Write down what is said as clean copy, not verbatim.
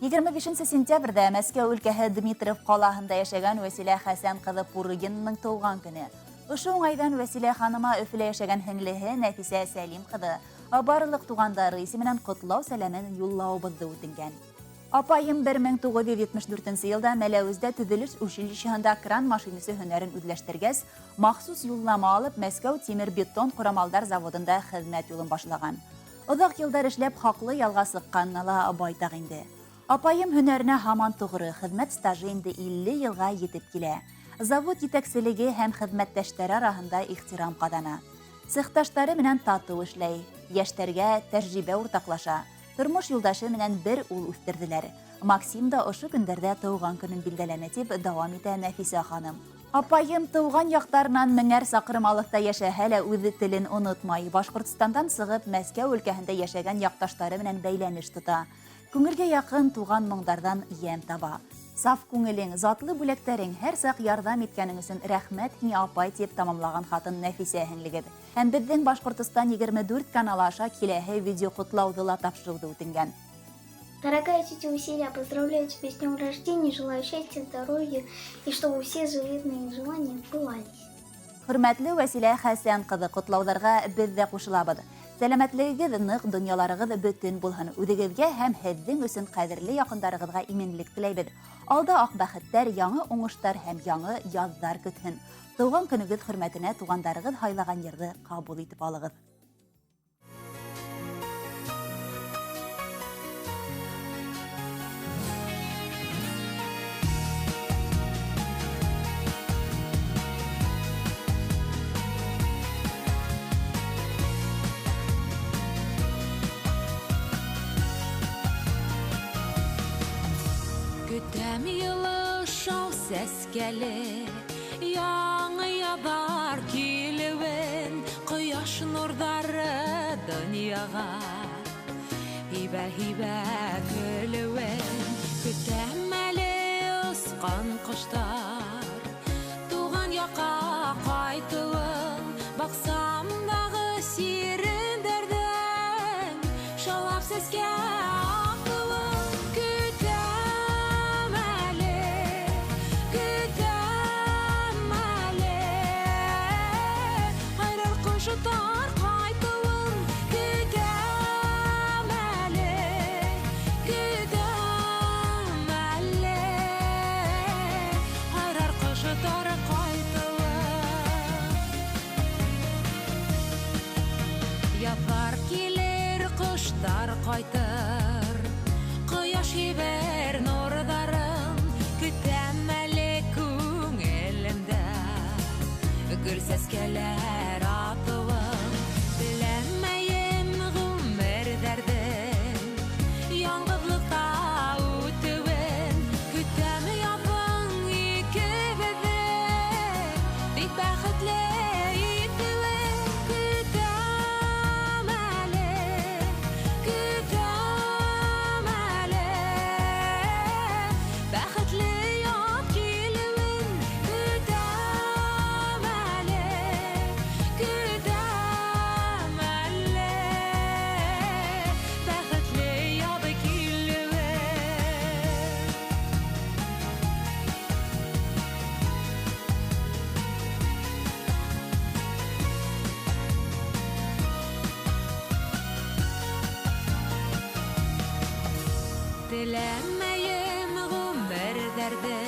25 сентябрьдә Мәскәү өлкәһе Дмитров ҡалаһында йәшәгән Вәсилә Хәсән ҡыҙы Пурыгинаның тыуған көне. Ошо уңайҙан Вәсилә ханыма Өфөлә йәшәгән һеңлеһе Нәфисә Сәлим ҡыҙы барлыҡ туғандары исеменән ҡотлау сәләмен юллауыбыҙҙы үтенгән. Апайым 1974 йылда Мәләүездә төҙөлөш училищеһында кран машинасы һөнәрен үҙләштергәс, махсус юллама алып Мәскәү тимер-бетон ҡорамалдар заводында хеҙмәт юлын башлаған. Оҙаҡ йылдар эшләп хаҡлы ялға сыҡҡанына ла байтаҡ инде. Апайым һөнәренә һаман тоғры, хеҙмәт стажы инде 50 йылға етеп килә. Завод етәкселеге һәм хеҙмәттәштәре араһында ихтирам ҡаҙана. Цехташтары менән татыу эшләй, йәштәргә тәжрибә уртаҡлаша. Тормош юлдашы менән бер ул үҫтерҙеләр. Максим да ошо көндәрҙә тыуған көнөн билдәләне тип дауам итә Нәфисә ханым. Апайым тыуған яҡтарынан меңәр саҡрым алыҫта йәшәһә лә үҙе телен онотмай. Башҡортостандан сығып Мәскәү өлкәһендә йәшәгән яҡташтары менән бәйләнеш тота. Күңелгә яҡын туған моңдарҙан йәм таба. Саф күңелең, затлы бүләктәрең, һәр саҡ ярҙам иткәнең өсөн рәхмәт һиңә апай тип тамамлаған хатын Нәфисә һеңлегеҙ. Һәм беҙҙең Башҡортостан 24 каналы аша киләһе видео ҡотлауҙы ла тапшырыуҙы үтенгән. Дорогая тетя Василия, поздравляю тебя с днем рождения, желаю счастья, здоровья и чтобы все заветные желания сбывались. Хөрмәтле Вәсилә Хәсән ҡыҙы, ҡотлауҙарға беҙ ҙә ҡушылабыҙ. Сәләмәтлегегеҙ ныҡ, донъяларығыҙ бөтөн булһын. Үҙегеҙгә һәм һеҙҙең өсөн ҡәҙерле яҡындарығыҙға именлек теләйбеҙ. Алда аҡ бәхеттәр, яңы уңыштар һәм яңы яҙҙар көтһөн. Тыуған көнөгөҙ хөрмәтенә туғандарығыҙ һайлаған йырҙы ҡабул итеп алығыҙ. Көтәм йылы шау сәскәле, яңы яҙар килеүен, ҡояш нурҙары донъяға, һибә-һибә көлөүен. Көтәм әле осҡан ҡоштар, туған яҡҡа ҡайтыуын, баҡсамдағы сирендәрҙең шаулап сәскә яҙҙар килер, ҡоштар ҡайтыр, ҡояш ебәр нурҙарын, көтәм әле күңелемдә гөл сәскәләр атыуын. Теләмәйем ғүмерҙәрҙең яңғыҙлыҡта үтеүен, көтәм яҙҙың икебеҙҙе бик бәхетле Теләмәйем ғүмерҙәрҙе